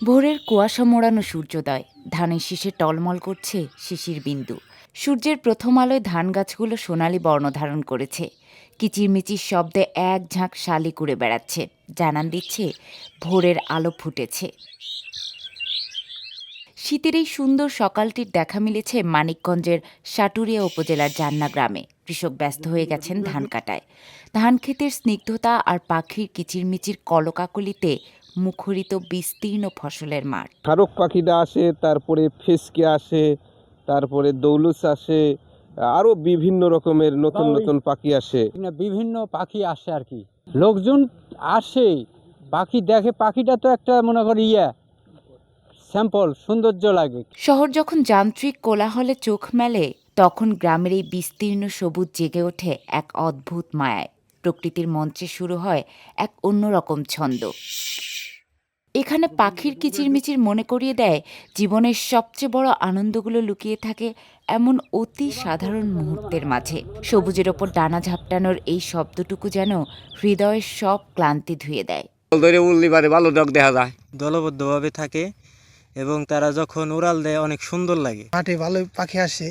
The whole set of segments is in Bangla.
ভোরের কুয়াশা মোড়ানো সূর্যোদয়, ধানের শীষে টলমল করছে শিশির বিন্দু। সূর্যের প্রথম আলোয় ধান গাছগুলো সোনালি বর্ণ ধারণ করেছে। কিচিরমিচির শব্দে এক ঝাঁক শালিক উড়ে বেড়াচ্ছে, জানান দিচ্ছে ভোরের আলো ফুটেছে। শীতের এই সুন্দর সকালটির দেখা মিলেছে মানিকগঞ্জের সাটুরিয়া উপজেলার জান্না গ্রামে। কৃষক ব্যস্ত হয়ে গেছেন ধান কাটায়। ধান ক্ষেতের স্নিগ্ধতা আর পাখির কিচিরমিচির কলকাকলিতে মুখরিত বিস্তীর্ণ ফসলের মাঠ। শারক পাখিটা আসে, তারপরে ফেসকে আসে, তারপরে দৌলুস আসে, আরো বিভিন্ন রকমের নতুন নতুন পাখি আসে। বিভিন্ন পাখি আসে আর কি, লোকজন আসে, পাখি দেখে। পাখিটা তো একটা মনে করি স্যাম্পল সৌন্দর্য লাগে। শহর যখন যান্ত্রিক কোলাহলে চোখ মেলে, তখন গ্রামের এই বিস্তীর্ণ সবুজ জেগে ওঠে এক অদ্ভুত মায়ায়। প্রকৃতির মঞ্চে শুরু হয় এক অন্যরকম ছন্দ। এখানে পাখির কিচিরমিচির মনে করিয়ে দেয় জীবনের সবচেয়ে বড় আনন্দগুলো লুকিয়ে থাকে এমন অতি সাধারণ মুহূর্তের মাঝে। সবুজের ওপর ডানা ঝাপটানোর এই শব্দটুকু যেন হৃদয়ের সব ক্লান্তি ধুয়ে দেয়। ভালো ডগ দেখা যায়, দলবদ্ধভাবে থাকে এবং তারা যখন উড়াল দেয় অনেক সুন্দর লাগে। মাঠে ভালো পাখি আসে,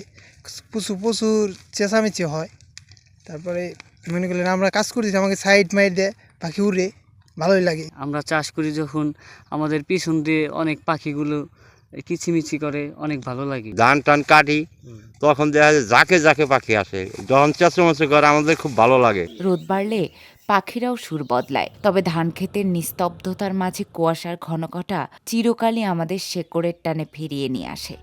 প্রচুর চেঁচামেচি হয়। তারপরে মনে করলেন আমরা কাজ করি, আমাকে সাইড মাইড দেয়, পাখি উড়ে, ভালোই লাগে। আমরা চাষ করি যখন, আমাদের পিছন দিয়ে অনেক পাখিগুলো কিচিমিচি করে, অনেক ভালো লাগে। ধান টান কাটি তখন দেখা যায় ঝাঁকে ঝাঁকে পাখি আসে, যখন চেঁচামেচি করে আমাদের খুব ভালো লাগে। রোদ বাড়লে পাখিরাও সুর বদলায়, তবে ধান ক্ষেতের নিস্তব্ধতার মাঝে কুয়াশার ঘনঘটা চিরকালই আমাদের শেকড়ের টানে ফিরিয়ে নিয়ে আসে।